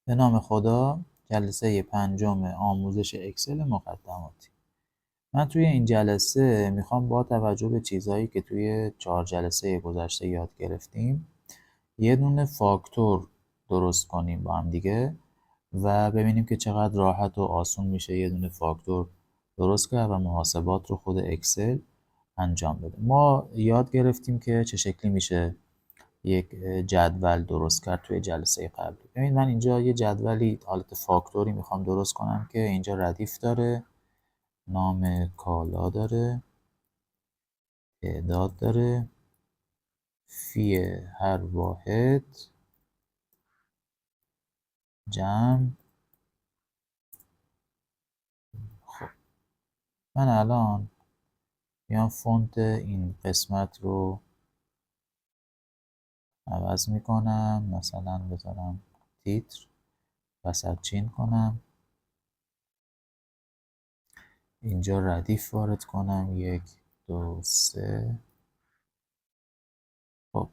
به نام خدا. جلسه پنجم آموزش اکسل مقدماتی. من توی این جلسه میخوام با توجه به چیزهایی که توی 4 جلسه گذشته یاد گرفتیم یه دونه فاکتور درست کنیم با هم دیگه و ببینیم که چقدر راحت و آسون میشه یه دونه فاکتور درست کرد و محاسبات رو خود اکسل انجام بده. ما یاد گرفتیم که چه شکلی میشه یک جدول درست کرد توی جلسه قبلی. ببین من اینجا یه جدولی حالت فاکتوری میخوام درست کنم که اینجا ردیف داره، نام کالا داره، تعداد داره، فی هر واحد، جمع. خب من الان میام فونت این قسمت رو عوض میکنم، مثلا بذارم تیتر، وسط چین کنم، اینجا ردیف وارد کنم، 1 2 3. خب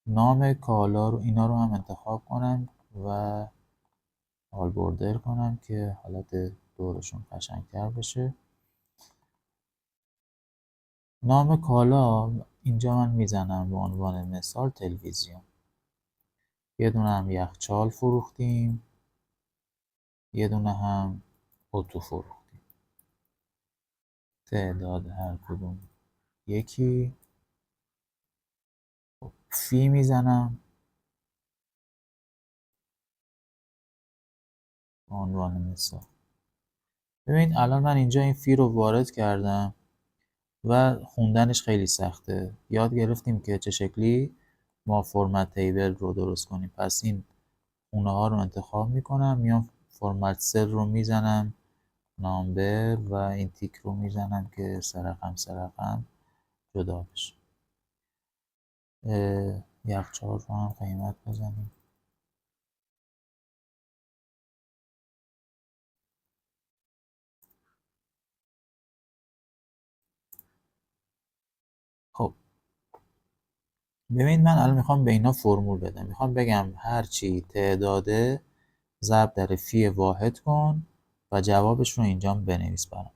نام کالا رو اینا رو هم انتخاب کنم و آل بوردر کنم که حالت دورشون قشنگتر بشه. نام کالا اینجا من میزنم به عنوان مثال تلویزیون. یه دونه هم یخچال فروختیم، یه دونه هم اتو فروختیم. تعداد هر کدوم یکی. فی میزنم به عنوان مثال. ببین الان من اینجا این فی رو وارد کردم و خوندنش خیلی سخته. یاد گرفتیم که چه شکلی ما فرمت تیبل رو درست کنیم. پس این خونه ها رو انتخاب میکنم، میام فرمت سل رو میزنم، نامبر، و این تیک رو میزنم که سرقم جدا بشه. یخچال رو هم قیمت بزنیم. خب ببین من الان میخوام به اینا فرمول بدم. میخوام بگم هرچی تعداده ضرب در فی واحد کن و جوابش رو اینجا بنویس برام.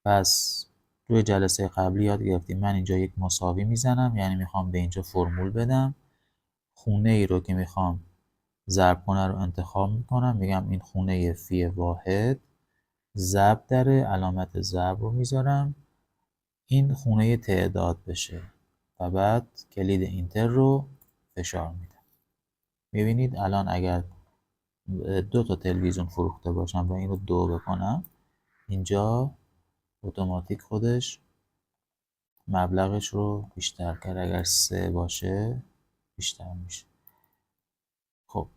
پس توی جلسه قبلی یاد گرفتیم من اینجا یک مساوی میزنم، یعنی میخوام به اینجا فرمول بدم. خونه ای رو که میخوام ضرب کنه رو انتخاب میکنم، میگم این خونه فی واحد ضرب در علامت ضرب رو میذارم، این خونه تعداد بشه و بعد کلید اینتر رو فشار میدم. میبینید الان اگر 2 تا تلویزیون فروخته باشم و این رو 2 بکنم، اینجا اتوماتیک خودش مبلغش رو بیشتر کرد. اگر 3 باشه بیشتر میشه. خب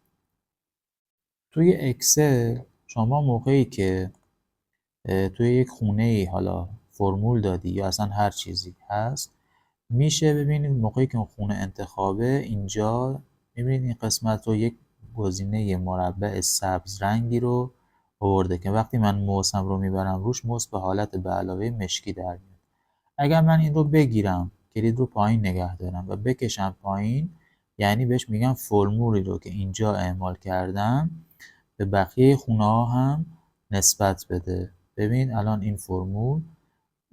توی اکسل شما موقعی که توی یک خونه ای حالا فرمول دادی یا اصلا هر چیزی هست، میشه ببینید موقعی که اون خونه انتخابه، اینجا میبینید این قسمت رو یک گزینه مربع سبز رنگی رو آورده که وقتی من موسم رو میبرم روش، موس به حالت به علاوه مشکی در میاد. اگر من این رو بگیرم، کلید رو پایین نگه دارم و بکشم پایین، یعنی بهش میگم فرمولی رو که اینجا اعمال کردم به بقیه خونه ها هم نسبت بده. ببین الان این فرمول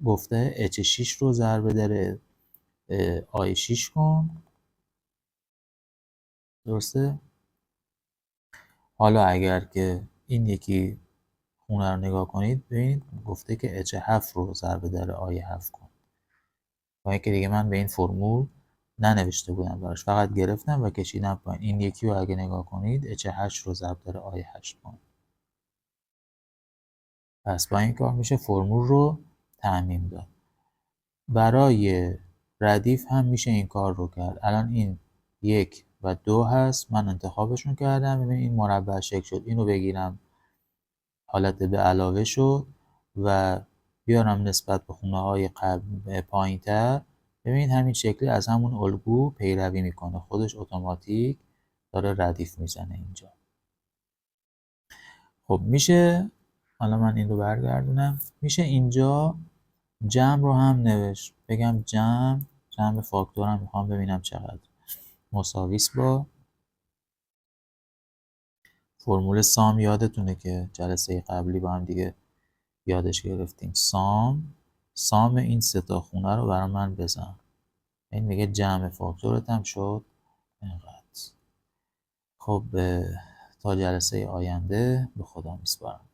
گفته H6 رو ضرب در I6 کن، درسته؟ حالا اگر که این یکی خونه رو نگاه کنید، ببینید گفته که H7 رو ضرب در I7 کن. با اینکه دیگه من به این فرمول ننوشته بودم براش، فقط گرفتم و کشیدم پایین. این یکی رو اگه نگاه کنید H8 رو ضرب در I8 کن. پس با این کار میشه فرمول رو تعمیم داد. برای ردیف هم میشه این کار رو کرد. الان این 1 و 2 هست، من انتخابشون کردم. ببین این مربع شکل شد. اینو بگیرم حالت به علاوه شد و بیارم نسبت به خونه های پایین تر. ببینید همین شکلی از همون الگو پیروی میکنه، خودش اتوماتیک داره ردیف میزنه اینجا. خب میشه، حالا من این رو برگردونم، میشه اینجا جمع رو هم نوشت. بگم جمع فاکتورم میخوام ببینم چقدر، مساویس با فرمول سام یادتونه که جلسه قبلی با هم دیگه یادش گرفتیم. سام این سه تا خونه رو برای من بزن. این میگه جمع فاکتورت هم شد اینقدر. خب تا جلسه آینده به خدا میسپارم.